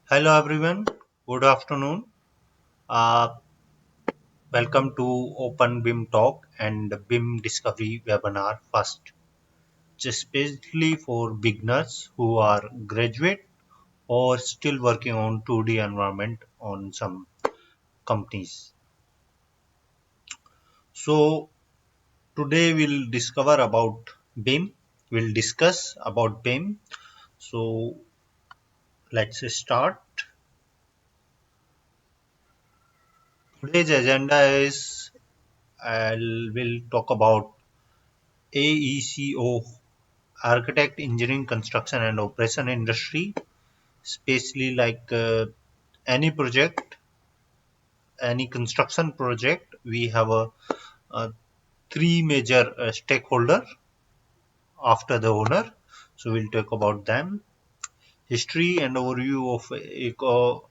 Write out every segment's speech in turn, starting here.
Hello everyone, good afternoon. Uh, Welcome to Open BIM Talk and BIM Discovery webinar first, especially for beginners who are graduate or still working on 2D environment on some companies. So today we'll discover about BIM. We'll discuss about BIM. So let's start. Today's agenda is we'll talk about AECO, architect, engineering, construction, and operation industry, especially like any project, any construction project, we have a three major stakeholder after the owner. So we'll talk about them, history and overview of eco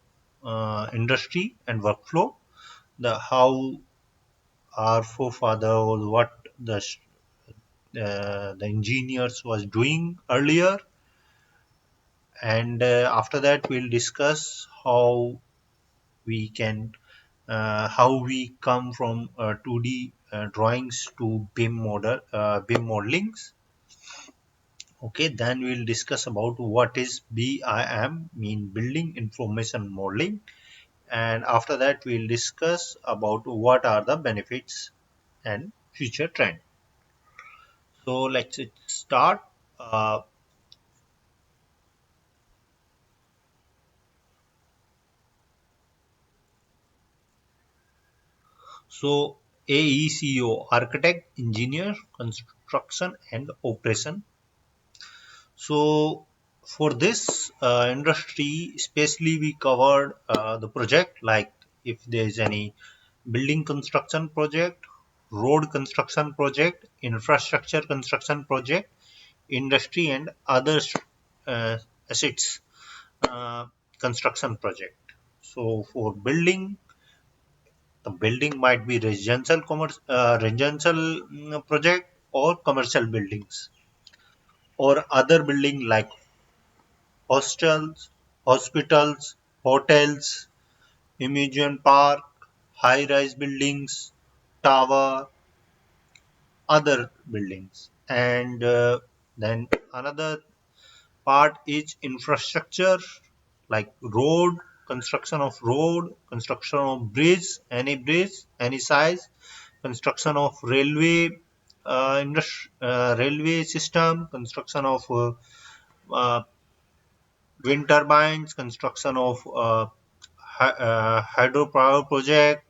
industry and workflow, the how our forefather, what the engineers was doing earlier, and after that we'll discuss how we come from 2D drawings to BIM modelings. Okay, then we'll discuss about what is BIM, mean Building Information Modeling, and after that we'll discuss about what are the benefits and future trend. So let's start. Uh, so AECO, architect, engineer, construction, and operation. So for this industry, especially we covered the project, like if there is any building construction project, road construction project, infrastructure construction project, industry and other uh, assets construction project. So for building, the building might be residential project or commercial buildings or other building like hostels, hospitals, hotels, amusement park, high-rise buildings, tower, other buildings. And then another part is infrastructure like road, construction of bridge, any size, construction of railway system, construction of uh, wind turbines, construction of hydropower project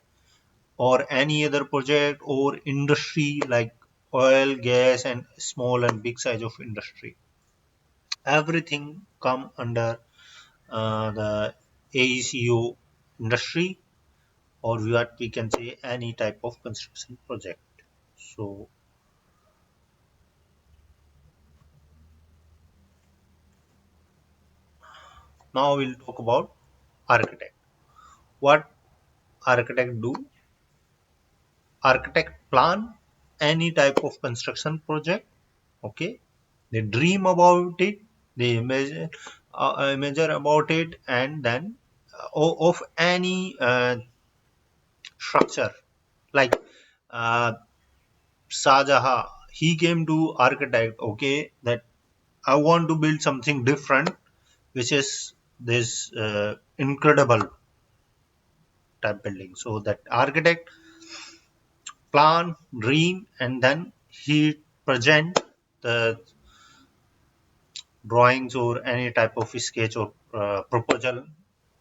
or any other project or industry like oil, gas and small and big size of industry. Everything come under the AECO industry or what we can say any type of construction project. So now we'll talk about architect. What architect do? Architect plan any type of construction project. Okay, they dream about it, they measure about it, and then of any structure like uh, Sajaha, he came to architect. Okay, that I want to build something different, which is this incredible type building. So that architect plan, dream, and then he present the drawings or any type of sketch or proposal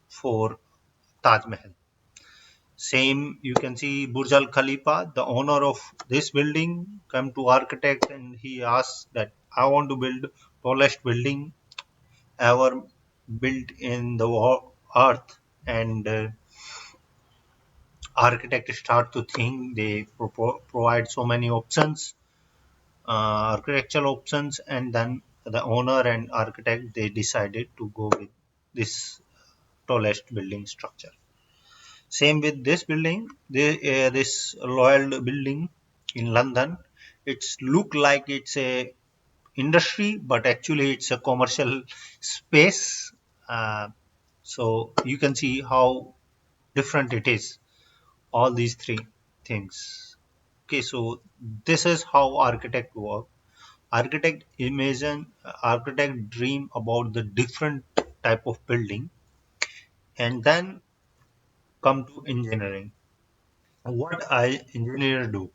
for Taj Mahal. Same, you can see Burj Al Khalifa, the owner of this building, come to architect and he asks that I want to build tallest building ever built in the earth, and architect start to think. They provide so many options, architectural options, and then the owner and architect they decided to go with this tallest building structure. Same with this building, this Royal building in London. It's look like it's a industry, but actually it's a commercial space. So you can see how different it is, all these three things. Okay, so this is how architect work. Architect dream about the different type of building, and then come to engineering. What I engineer do?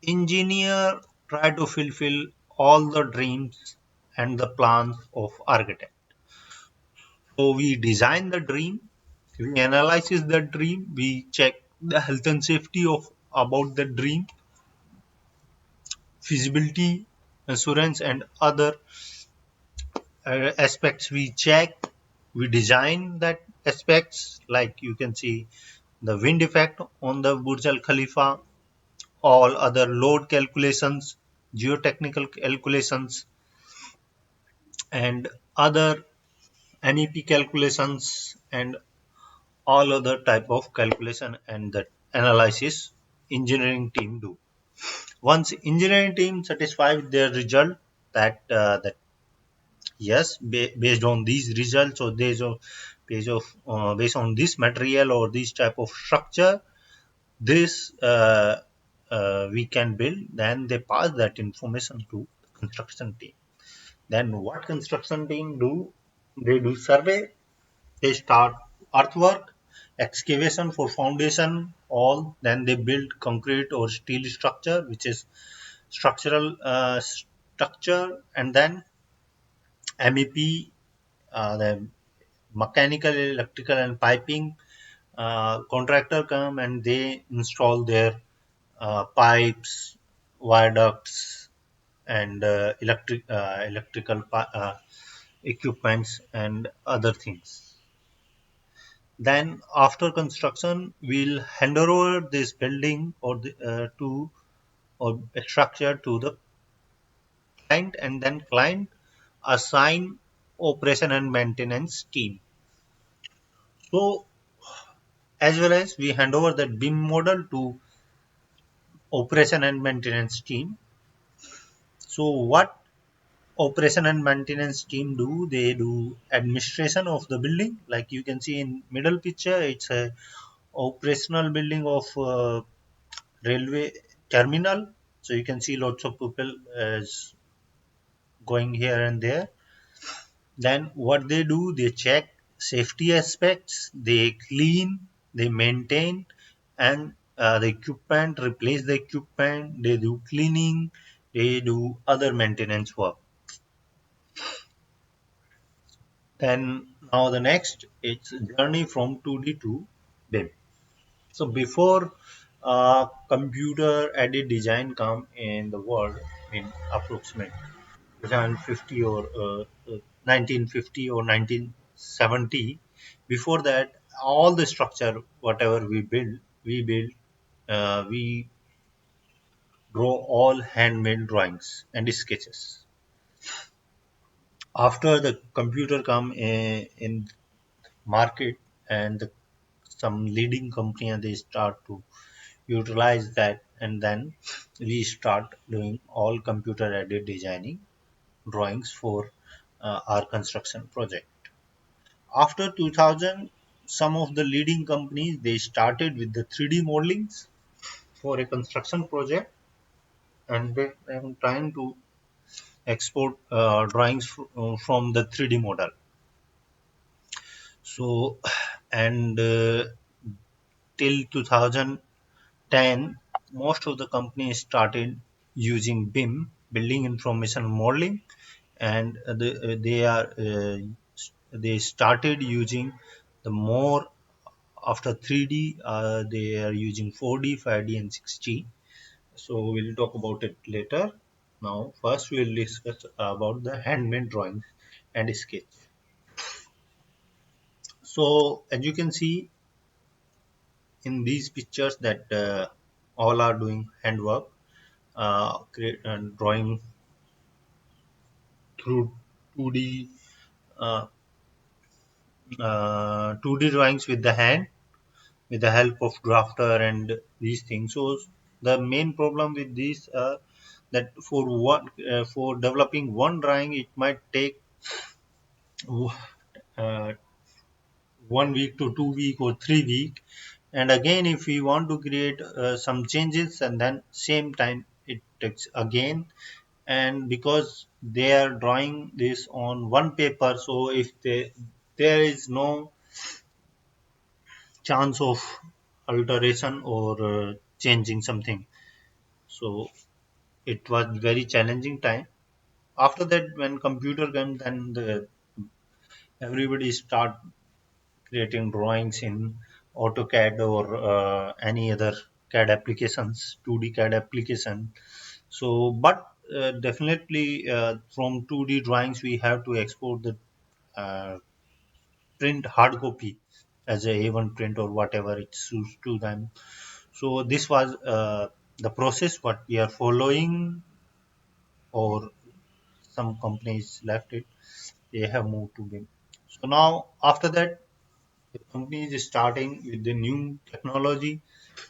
Engineer try to fulfill all the dreams and the plans of architect. So we design the dream, we analyze the dream, we check the health and safety of about the dream, feasibility, assurance, and other aspects we check. We design that aspects, like you can see the wind effect on the Burj Al Khalifa, all other load calculations, geotechnical calculations, and other NEP calculations, and all other type of calculation and that analysis engineering team do. Once engineering team satisfied with their result, that yes, based on these results, or based on this material or this type of structure, this we can build, then they pass that information to construction team. Then what construction team do? They do survey, they start earthwork, excavation for foundation, all. Then they build concrete or steel structure, which is structural structure, and then MEP, the mechanical, electrical, and piping contractor come and they install their pipes, viaducts, and electrical equipments and other things. Then after construction, we'll hand over this building or to or structure to the client, and then client assign operation and maintenance team. So as well as we hand over that BIM model to operation and maintenance team. So what operation and maintenance team do? They do administration of the building. Like you can see in middle picture, it's a operational building of railway terminal. So you can see lots of people going here and there. Then what they do, they check safety aspects, they clean, they maintain, and the equipment, replace the equipment, they do cleaning, they do other maintenance work. Then now the next, it's journey from 2D to BIM. So before computer aided design come in the world in approximate 1950 or 1950 or 1970, before that all the structure whatever we draw all handmade drawings and sketches. After the computer come in market, and some leading company and they start to utilize that, and then we start doing all computer aided designing drawings for our construction project. After 2000, some of the leading companies they started with the 3D modelings for a construction project, and they are trying to export drawings from the 3D model. So, and till 2010, most of the companies started using BIM, building information modeling, and they started using the more after 3D. They are using 4D, 5D, and 6D. So we'll talk about it later. Now, first we'll discuss about the handmade drawings and sketch. So as you can see in these pictures that all are doing handwork, drawing through 2D 2D drawings with the hand with the help of drafter and these things. So the main problem with these that for developing one drawing it might take uh, 1 week to 2 week or 3 week. And again, if we want to create some changes, and then same time it takes again. And because they are drawing this on one paper, so if there is no chance of alteration or changing something, so it was very challenging time. After that, when computer came, then everybody start creating drawings in AutoCAD or any other CAD applications, 2D CAD application. So, but definitely from 2D drawings, we have to export the uh, print hard copy as a A1 print or whatever it suits to them. So, this was the process what we are following, or some companies left it, they have moved to BIM. So, now after that, the company is starting with the new technology.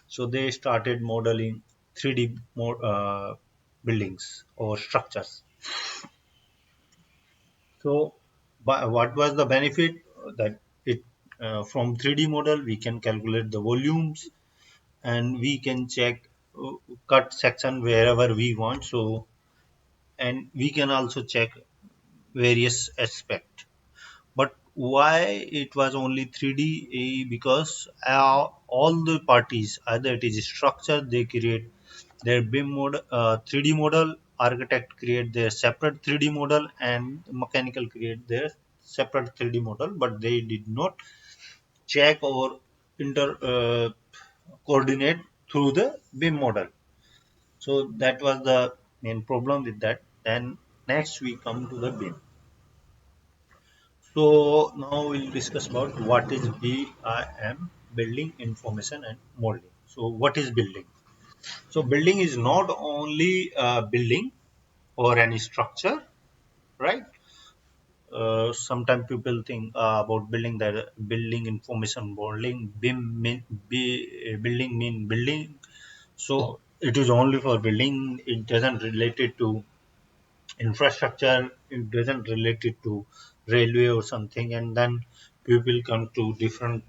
So they started modeling 3D buildings or structures. So, what was the benefit? That it from 3D model we can calculate the volumes, and we can check cut section wherever we want. So, and we can also check various aspect. But why it was only 3D? Because all the parties, either it is structure, they create their BIM model, 3D model, architect create their separate 3D model, and mechanical create their separate 3D model, but they did not check or inter coordinate through the BIM model. So that was the main problem with that. Then next we come to the BIM. So now we'll discuss about what is BIM, building information and modeling. So what is building? So building is not only building or any structure, right? Sometimes people think about building, that building information modeling, building mean building. So it is only for building. It doesn't relate it to infrastructure. It doesn't relate it to railway or something. And then people come to different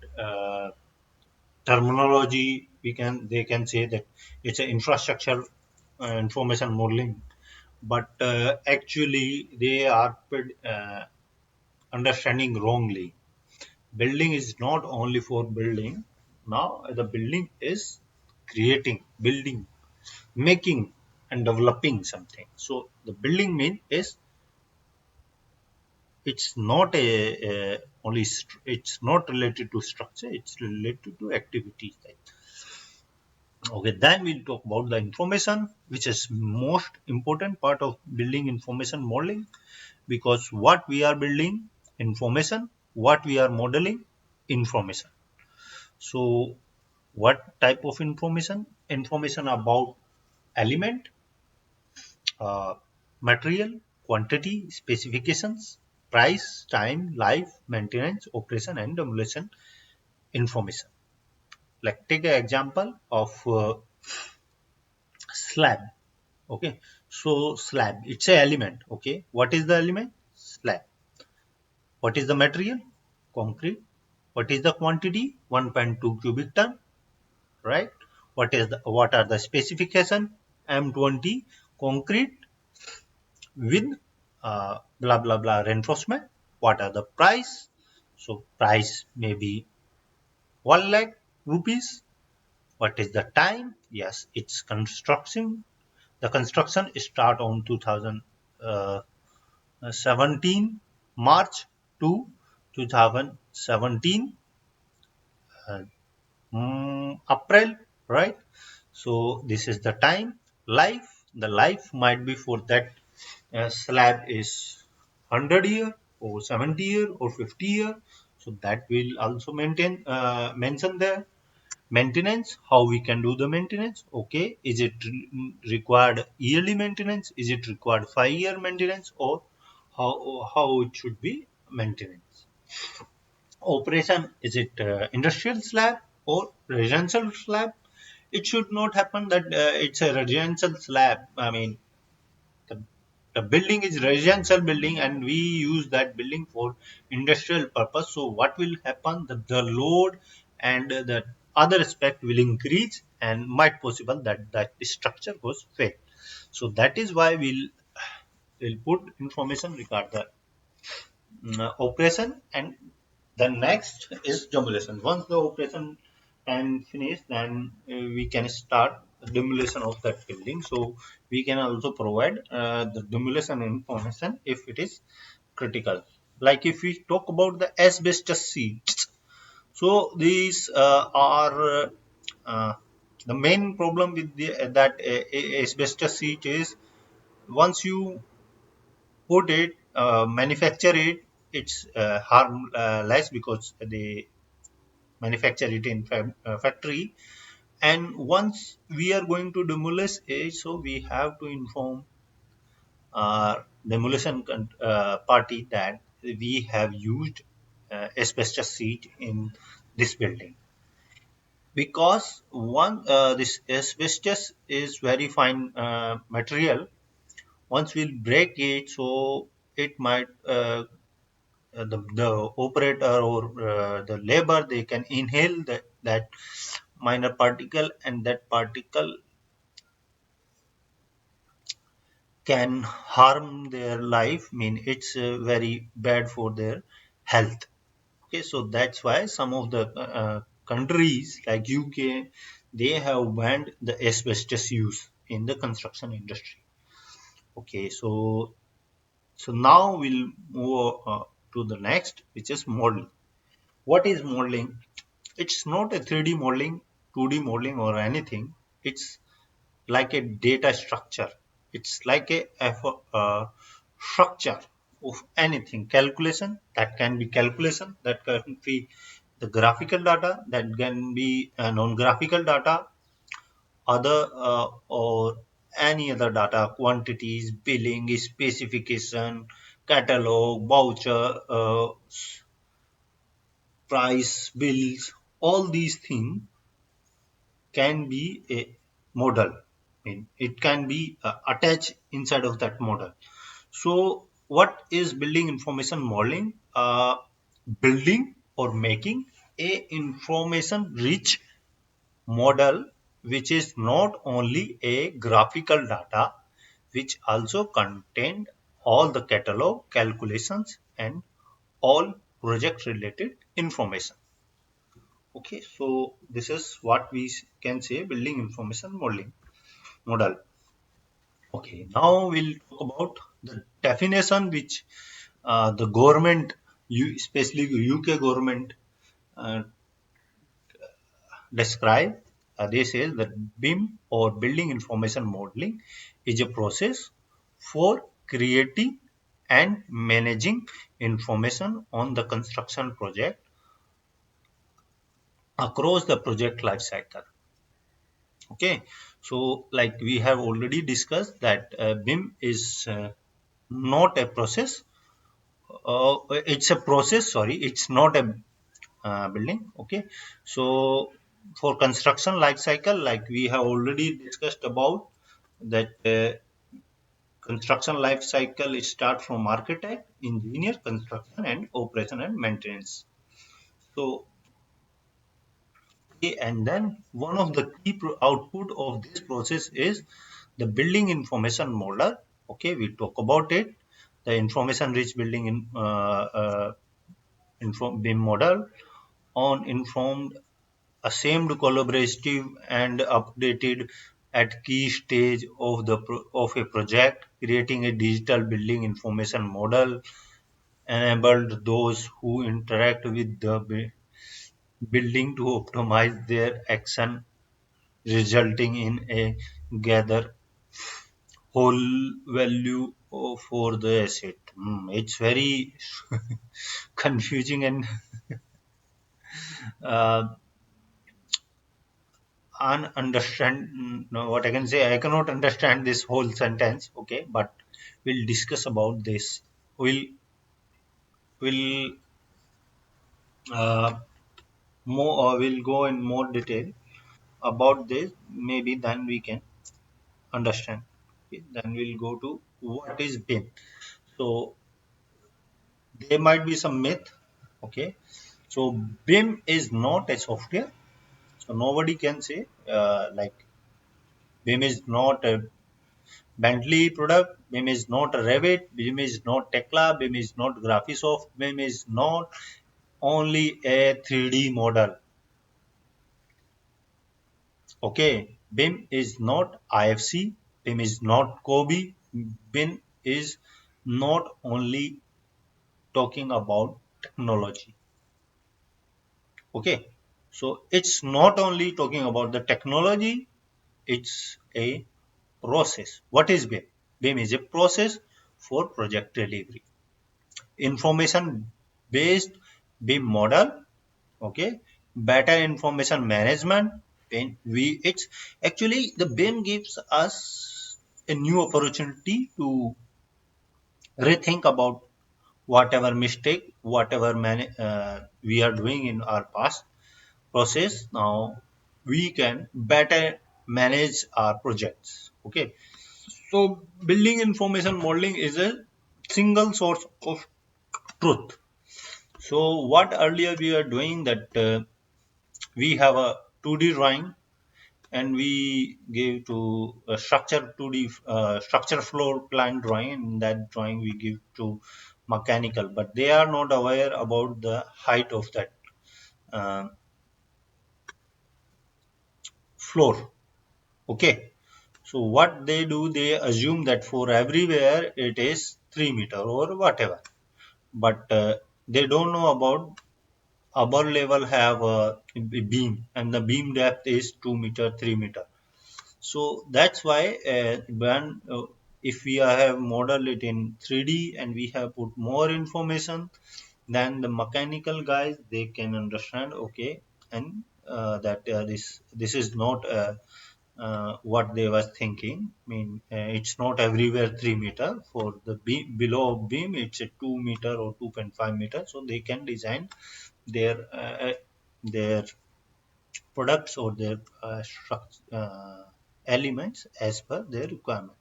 terminology. They can say that it's an infrastructure information modeling, but actually they are understanding wrongly. Building is not only for building. Now the building is creating, building, making, and developing something. So the building mean is, it's not it's not related to structure. It's related to activities. Okay, then we'll talk about the information, which is most important part of building information modeling, because what we are building, information, what we are modeling, information. So what type of information? Information about element, uh, material, quantity, specifications, price, time, life, maintenance, operation, and demolition information. Like take an example of slab. Okay, so slab, it's a element. Okay, what is the element? Slab. What is the material? Concrete. What is the quantity? 1.2 cubic ton, right? What are the specification? M20 concrete with blah blah blah reinforcement. What are the price? So price may be 1 lakh rupees. What is the time? Yes, it's construction. The construction start on 2017 March to 2017 uh, April, right? So this is the time. Life, the life might be for that slab is 100 year or 70 year or 50 year. So that will also mention there. Maintenance, how we can do the maintenance. Okay, is it required yearly maintenance? Is it required 5 year maintenance, or how it should be maintenance? Operation, is it industrial slab or residential slab? It should not happen that it's a residential slab. I mean, the the building is residential building and we use that building for industrial purpose. So what will happen? The load and the other aspect will increase and might possible that that structure goes fail. So that is why we'll put information regarding the operation, and the next is demolition. Once the operation time finish, then we can start the demolition of that building. So we can also provide the demolition information if it is critical. Like if we talk about the asbestos sheets, so these are the main problem with that asbestos sheet is once you put it, manufacture it, it's harm less because they manufacture it in factory. And once we are going to demolish it, so we have to inform demolition party that we have used asbestos sheet in this building, because one this asbestos is very fine material. Once we'll break it, so it might the operator or the labor, they can inhale that minor particle, and that particle can harm their life. Mean it's very bad for their health. Okay, so that's why some of the countries like UK, they have banned the asbestos use in the construction industry. Okay, so now we'll move to the next, which is modeling. What is modeling? It's not a 3D modeling, 2D modeling or anything. It's like a data structure. It's like structure of anything. Calculation, that can be calculation, that can be the graphical data, that can be non-graphical data, other or any other data, quantities, billing, specification, catalog, voucher, price, bills, all these things can be a model. I mean, it can be attached inside of that model. So, what is building information modeling? Building or making a information rich model which is not only a graphical data, which also contain all the catalog calculations and all project related information. Okay, so this is what we can say building information modeling model. Okay, now we'll talk about the definition which the government, especially UK government, uh, describe. They say that BIM or building information modeling is a process for creating and managing information on the construction project across the project life cycle. Okay, so like we have already discussed that BIM is not a process. It's a process. Sorry, it's not a building. Okay, so for construction life cycle, like we have already discussed about that construction life cycle, it start from architect, engineer, construction, and operation and maintenance. So okay, and then one of the key output of this process is the building information model. Okay, we talk about it. The information rich building in BIM model on informed, assumed, collaborative, and updated at key stage of the of a project, creating a digital building information model enabled those who interact with the building to optimize their action, resulting in a gather whole value for the asset. It's very confusing and uh, ununderstand. No, what I can say, I cannot understand this whole sentence. Okay, but we'll discuss about this. We'll uh, more. We'll go in more detail about this. Maybe then we can understand. Okay, then we'll go to what is BIM. So there might be some myth. Okay, so BIM is not a software. So nobody can say like BIM is not a Bentley product. BIM is not a Revit. BIM is not Tekla. BIM is not Graphisoft. BIM is not only a 3D model. Okay, BIM is not IFC. BIM is not Kobe. BIM is not only talking about technology. Okay, so it's not only talking about the technology, it's a process. What is BIM? BIM is a process for project delivery. Information based BIM model. Okay, better information management. It's actually the BIM gives us a new opportunity to rethink about whatever mistake, whatever we are doing in our past process. Now we can better manage our projects. Okay, so building information modeling is a single source of truth. So what earlier we are doing that we have a 2D drawing and we give to a structure 2D structure floor plan drawing. In that drawing we give to mechanical, but they are not aware about the height of that uh, floor. Okay, so what they do, they assume that for everywhere it is 3 meter or whatever, but they don't know about upper level have a beam and the beam depth is 2 meter, 3 meter. So that's why when if we have modeled it in 3D and we have put more information, then the mechanical guys they can understand. Okay, and that this is not what they were thinking. I mean, it's not everywhere 3 meter. For the beam, below beam, it's a 2 meter or 2.5 meter. So they can design their products or their elements as per their requirement.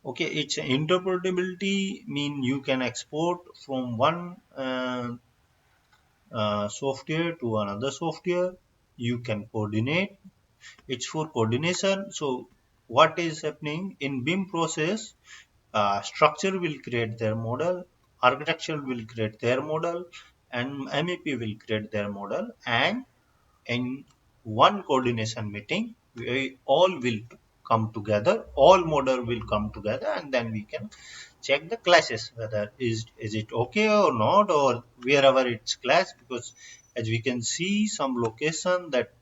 Okay, its interpretability mean you can export from one software to another software. You can coordinate. It's for coordination. So what is happening in BIM process? Structure will create their model, architecture will create their model, and MEP will create their model, and in one coordination meeting we all will come together, all model will come together, and then we can check the clashes whether is it okay or not, or wherever it's clash, because as we can see some location that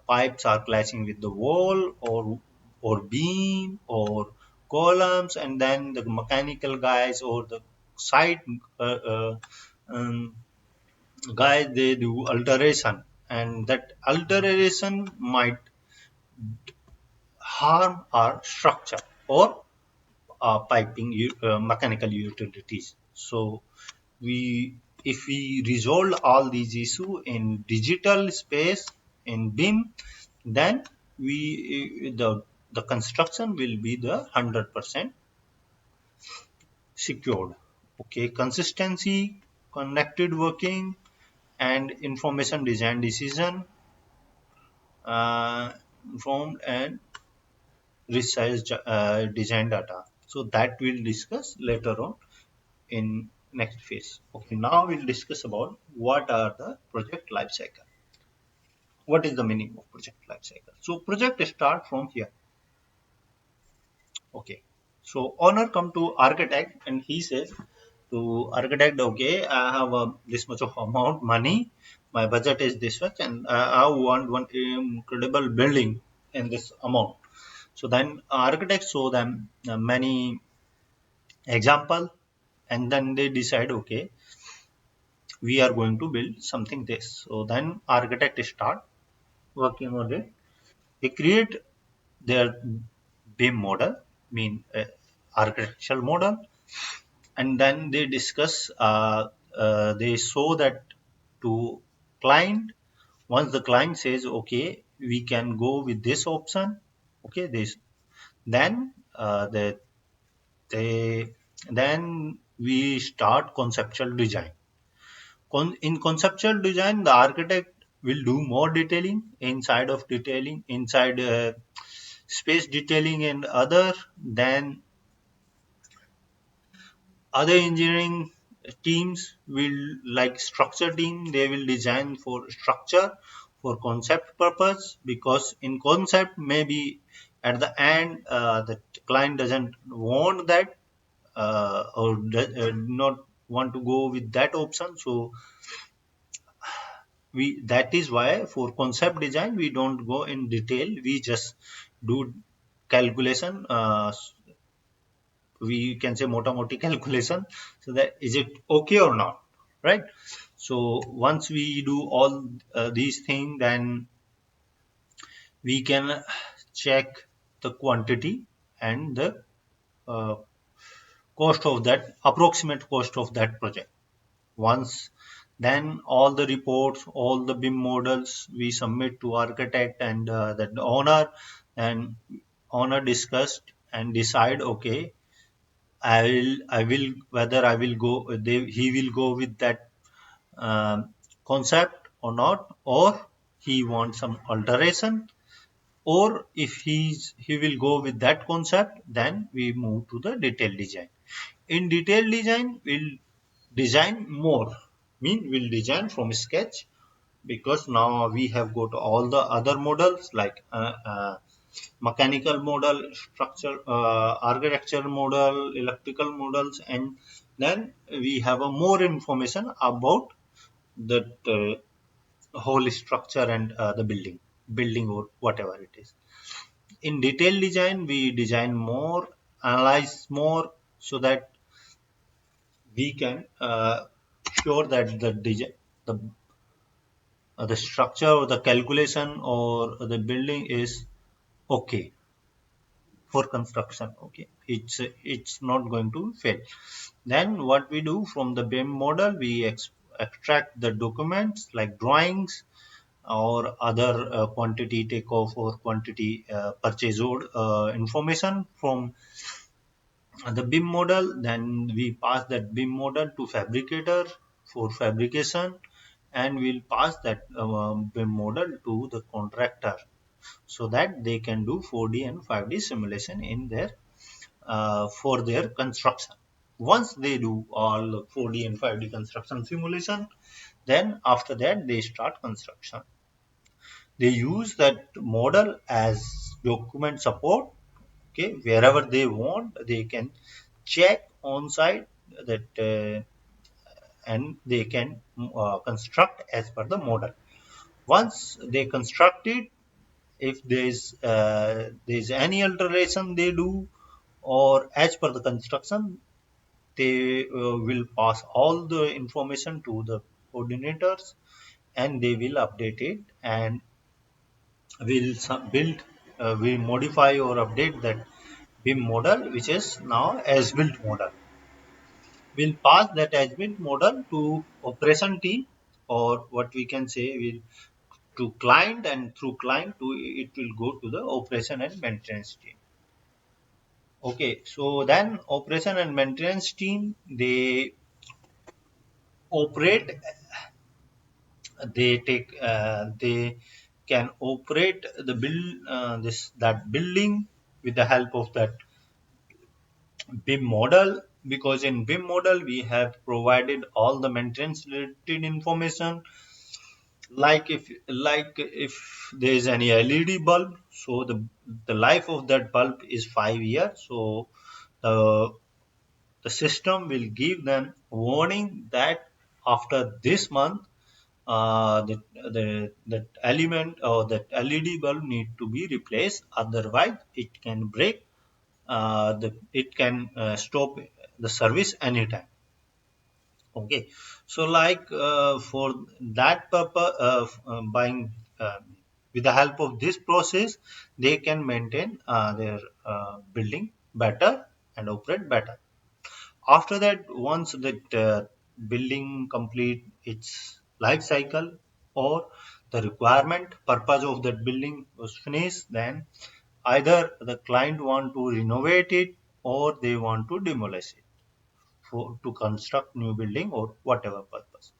pipes are clashing with the wall or beam or columns, and then the mechanical guys or the site um, guys they do alteration, and that alteration might harm our structure or piping mechanical utilities. So we if we resolve all these issues in digital space in BIM, then we the construction will be the 100% secured. Okay, consistency, connected working, and information design decision informed and resize design data. So that we'll discuss later on in next phase. Okay, now we'll discuss about what are the project life cycle. What is the meaning of project life cycle? So project start from here. Okay. So owner come to architect and he says to architect, okay, I have this much of amount money, my budget is this much, and I want one incredible building in this amount. So then architects show them many example, and then they decide, okay, we are going to build something this. So then architect start working on it. They create their BIM model, mean architectural model, and then they discuss. They show that to client. Once the client says, okay, we can go with this option. Okay, this then the they then we start conceptual design. In conceptual design, the architect will do more detailing inside of detailing, inside space detailing, and other engineering teams will, like structure team, they will design for structure for concept purpose, because in concept maybe at the end the client doesn't want that, not want to go with that option. So we that is why for concept design we don't go in detail, we just do calculation, we can say mota moti calculation, so that is it okay or not, right? So once we do all these things, then we can check the quantity and the uh, cost of that, approximate cost of that project. Once then all the reports, all the BIM models we submit to architect and that owner, and owner discussed and decide, okay, I will whether I will go, he will go with that concept or not, or he wants some alteration, or if he will go with that concept, then we move to the detailed design. In detailed design, we'll design more, mean we'll design from sketch, because now we have got all the other models like mechanical model, structure, architecture model, electrical models, and then we have a more information about that whole structure and the building or whatever it is. In detailed design, we design more, analyze more, so that we can sure that the the structure or the calculation or the building is okay for construction. Okay, it's not going to fail. Then what we do from the BIM model, we extract the documents like drawings or other quantity takeoff or quantity purchase order information from the BIM model. Then we pass that BIM model to fabricator for fabrication, and we'll pass that BIM model to the contractor, so that they can do 4D and 5D simulation in their for their construction. Once they do all 4D and 5D construction simulation, then after that they start construction. They use that model as document support. Okay, wherever they want, they can check on site that and they can construct as per the model. Once they construct it, if there is any alteration they do, or as per the construction, they will pass all the information to the coordinators, and they will update it, and will build, we modify or update that BIM model, which is now as built model. We'll pass that as built model to operation team, or what we can say will to client, and through client to it will go to the operation and maintenance team. Okay, so then operation and maintenance team, they operate, they can operate the that building with the help of that BIM model, because in BIM model we have provided all the maintenance related information, like if there is any LED bulb, so the life of that bulb is 5 years. So the the system will give them warning that after this month that element or that LED bulb need to be replaced, otherwise it can break, it can stop the service anytime. Okay, so like for that purpose, buying with the help of this process, they can maintain their building better and operate better. After that, once that building complete its life cycle, or the requirement purpose of that building was finished, then either the client want to renovate it, or they want to demolish it for to construct new building or whatever purpose.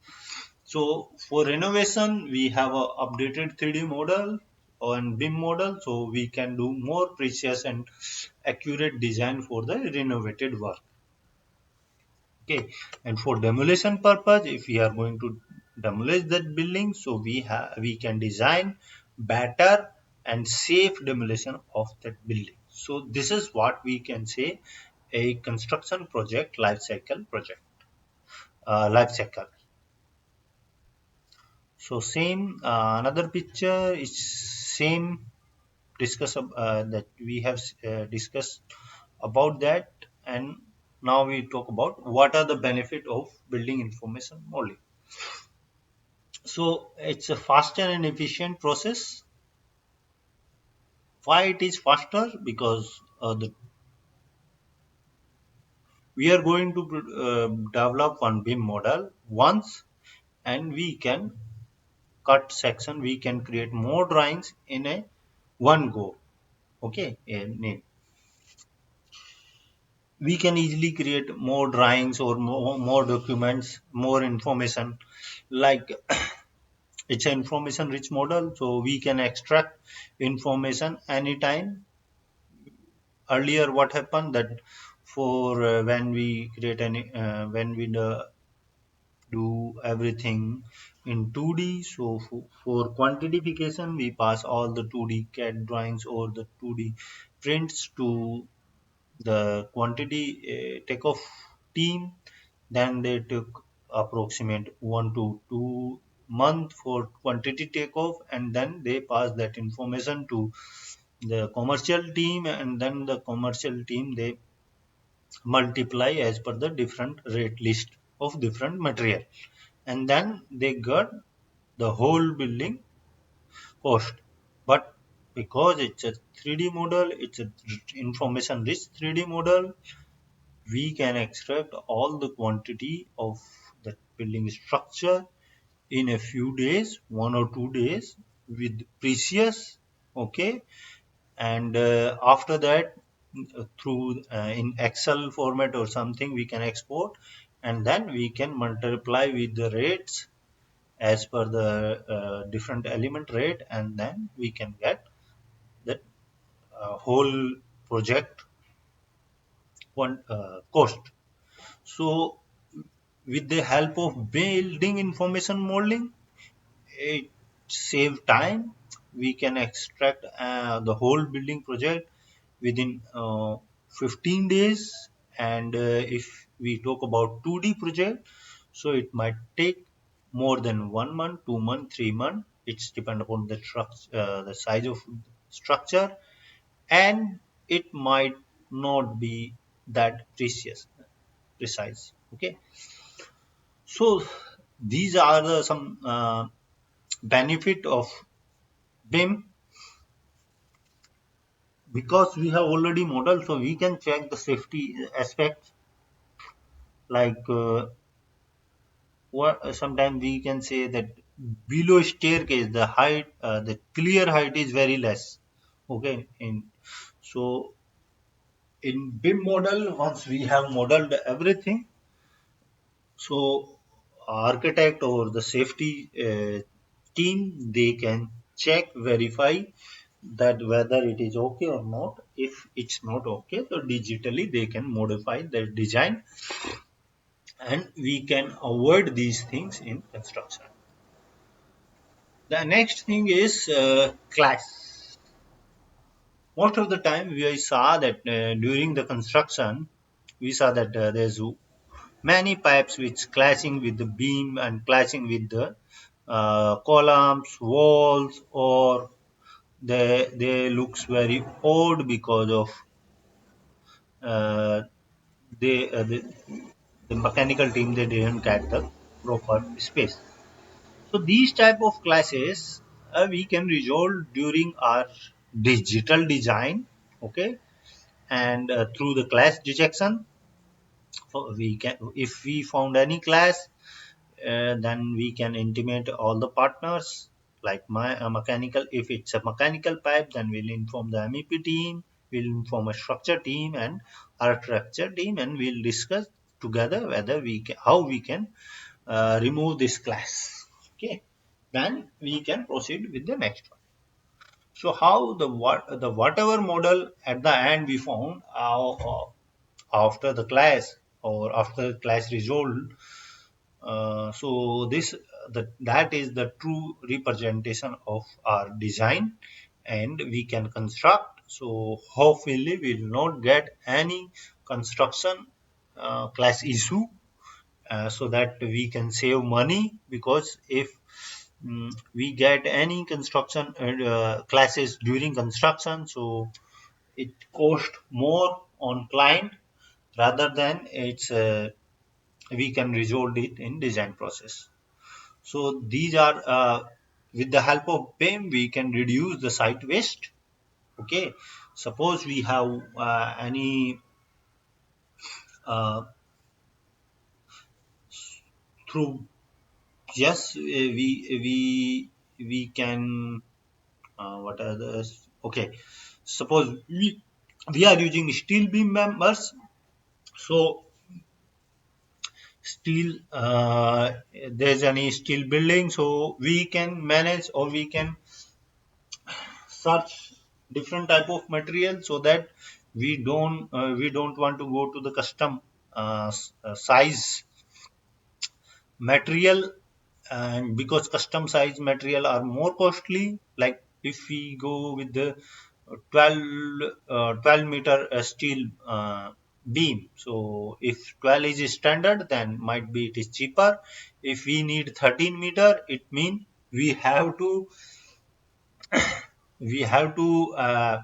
So for renovation, we have a updated 3D model and BIM model, so we can do more precise and accurate design for the renovated work. Okay, and for demolition purpose, if we are going to demolish that building, so we can design better and safe demolition of that building. So this is what we can say a construction project life cycle. So same another picture is same that we have discussed about that, and now we talk about what are the benefit of building information modeling. So it's a faster and efficient process. Why it is faster? Because we are going to develop one BIM model once, and we can cut section. We can create more drawings in a one go. Okay, we can easily create more drawings or more documents, more information. Like it's an information rich model, so we can extract information anytime. Earlier what happened that for when we create any when we do everything in 2D, so for quantification we pass all the 2D CAD drawings or the 2D prints to the quantity takeoff team. Then they took approximate 1 to 2 month for quantity takeoff, and then they pass that information to the commercial team, and then the commercial team they multiply as per the different rate list of different material, and then they got the whole building cost. But because it's a 3D model, it's a information rich 3D model, we can extract all the quantity of the building structure in a few days, 1 or 2 days with precious. Okay, and after that through in Excel format or something we can export, and then we can multiply with the rates as per the different element rate, and then we can get the whole project one cost. So with the help of building information modeling, it save time. We can extract the whole building project within 15 days, and if we talk about 2D project, so it might take more than 1 month, 2 month, 3 month. It's depend upon the size of structure, and it might not be that precise. Okay, so these are the some benefit of BIM. Because we have already modeled, so we can check the safety aspects, like what sometimes we can say that below staircase the height the clear height is very less. Okay, in so in BIM model, once we have modeled everything, so architect or the safety team they can check verify that whether it is okay or not. If it's not okay, so digitally they can modify their design, and we can avoid these things in construction. The next thing is clash. Most of the time we saw that during the construction we saw that there's many pipes which clashing with the beam and clashing with the columns, walls, or they looks very odd because of uh, they the mechanical team they didn't get the proper space. So these type of clashes we can resolve during our digital design. Okay, and through the clash detection, so we can if we found any clash, then we can intimate all the partners. Like my mechanical, if it's a mechanical pipe, then we'll inform the MEP team, we'll inform a structure team, and architecture team, and we'll discuss together whether how we can remove this class. Okay, then we can proceed with the next one. So how the whatever model at the end we found after the class or after the class resolved. So that is the true representation of our design, and we can construct. So hopefully we will not get any construction class issue, so that we can save money, because if we get any construction classes during construction, so it cost more on client rather than we can resolve it in design process. So these are with the help of BIM we can reduce the site waste. Okay, suppose we have any uh, through yes we can what are the okay, suppose we are using steel beam members. So steel there's any steel building, so we can manage or we can search different type of material, so that we don't want to go to the custom size material, and because custom size material are more costly. Like if we go with the 12 meter steel beam, so if 12 is standard, then might be it is cheaper. If we need 13 meter, it means we have to we have to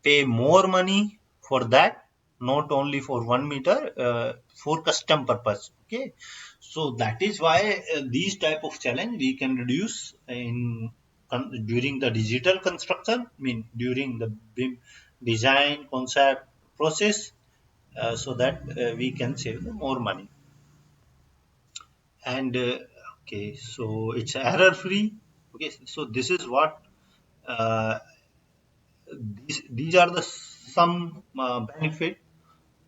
pay more money for that, not only for 1 meter, for custom purpose. Okay, so that is why these type of challenge we can reduce during the digital construction, I mean during the BIM design concept process, so that we can save more money. And okay, so it's error free. Okay, so this is what uh, these are the some benefit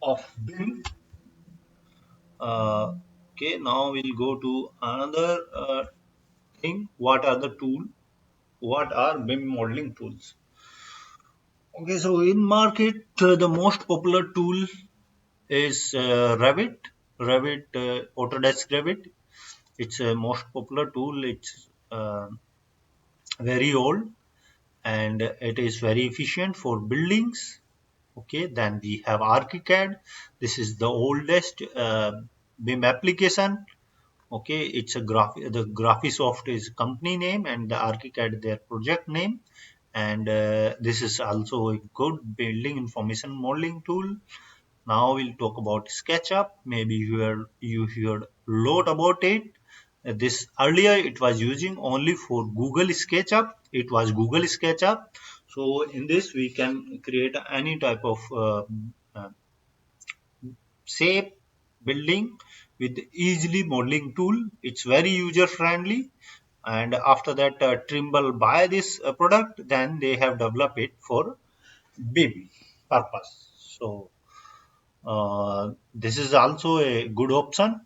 of BIM. Okay, now we'll go to another thing. What are the tool? What are BIM modeling tools? Okay, so in market, the most popular tool is Revit. Revit, Autodesk Revit. It's a most popular tool. It's very old, and it is very efficient for buildings. Okay, then we have ArchiCAD. This is the oldest BIM application. Okay, it's a the Graphisoft is company name, and the ArchiCAD their project name. And this is also a good building information modeling tool. Now we'll talk about SketchUp. Maybe you heard lot about it. This earlier it was using only for Google SketchUp. It was Google SketchUp. So in this we can create any type of uh, shape building with easily modeling tool. It's very user friendly. And after that, Trimble buy this product, then they have developed it for BIM purpose. So this is also a good option.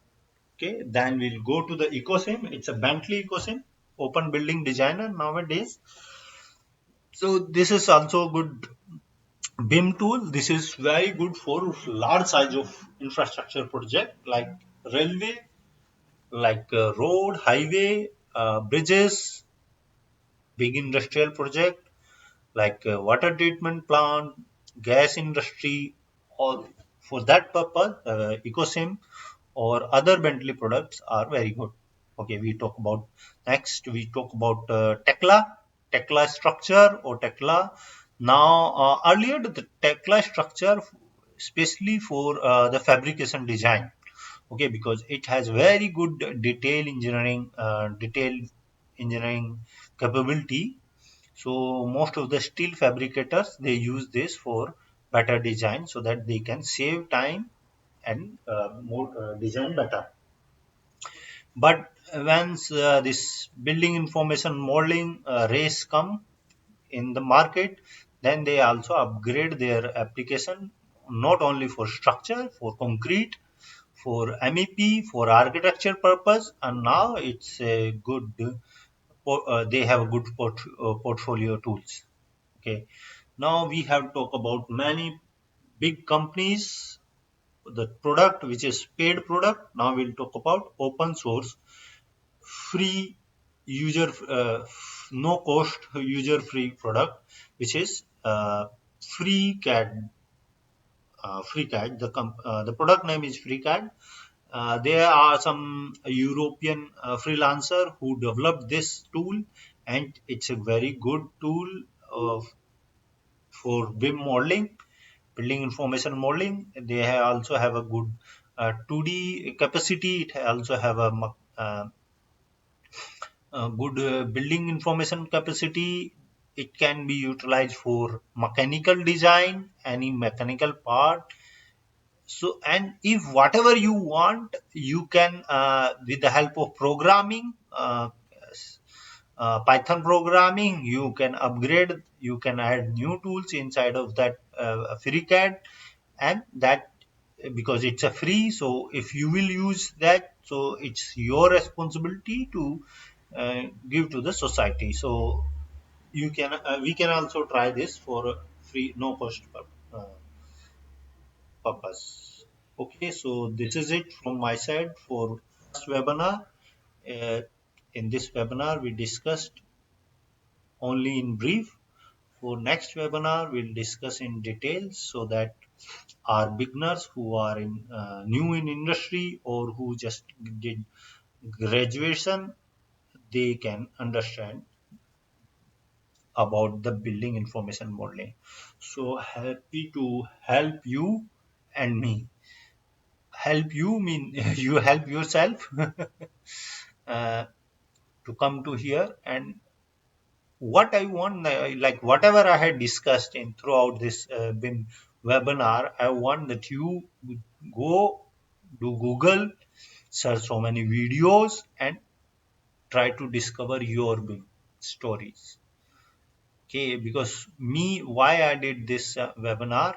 Okay, then we'll go to the EcoSim. It's a Bentley EcoSim, open building designer nowadays. So this is also good BIM tool. This is very good for large size of infrastructure project like railway, like road, highway, bridges, big industrial project like water treatment plant, gas industry, or for that purpose, EcoSim or other Bentley products are very good. Okay, we talk about next. We talk about Tekla structure or Tekla. Now, earlier the Tekla structure, especially for the fabrication design. Okay, because it has very good detail engineering capability. So most of the steel fabricators they use this for better design, so that they can save time and more design better. But once this building information modeling race come in the market, then they also upgrade their application not only for structure, for concrete, for MEP, for architecture purpose, and now it's a good. They have a good portfolio tools. Okay, now we have talked about many big companies, the product which is paid product. Now we'll talk about open source, free user, no cost user free product, which is FreeCAD. FreeCAD. The product name is FreeCAD. There are some European freelancer who developed this tool, and it's a very good tool uh, for BIM modeling, building information modeling. They also have a good 2D capacity. It also have a good building information capacity. It can be utilized for mechanical design, any mechanical part. So, and if whatever you want, you can, with the help of programming, Python programming, you can upgrade, you can add new tools inside of that FreeCAD, and that, because it's a free, so if you will use that, so it's your responsibility to give to the society. So you can, we can also try this for free, no cost purpose. Okay, so this is it from my side for first webinar. Uh, in this webinar, we discussed only in brief. For next webinar, we'll discuss in details so that our beginners who are in new in industry or who just did graduation, they can understand about the building information modeling. So happy to help you and me. Help you mean you help yourself uh, to come to here. And what I want, like whatever I had discussed in throughout this BIM webinar, I want that you go do Google, search so many videos, and try to discover your BIM stories. Okay, because me, why I did this webinar,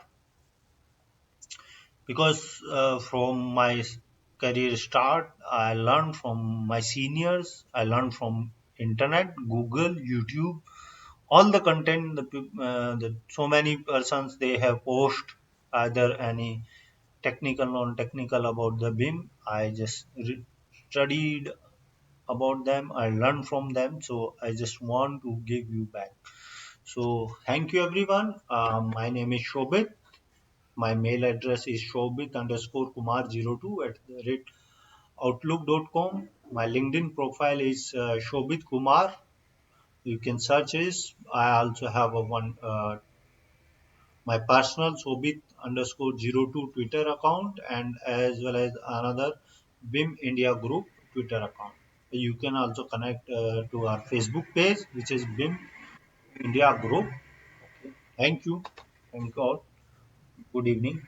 because from my career start, I learned from my seniors, I learned from internet, Google, YouTube, all the content, so many persons they have post either any technical, non-technical about the BIM. I just studied about them, I learned from them, so I just want to give you back. So thank you everyone. My name is Shobit. My mail address is shobit underscore kumar02 at the rate outlook.com. My LinkedIn profile is Shobit Kumar. You can search this. I also have a one my personal Shobit underscore 02 Twitter account, and as well as another BIM India Group Twitter account. You can also connect to our Facebook page, which is BIM India Group. Okay. Thank you. Thank you all. Good evening.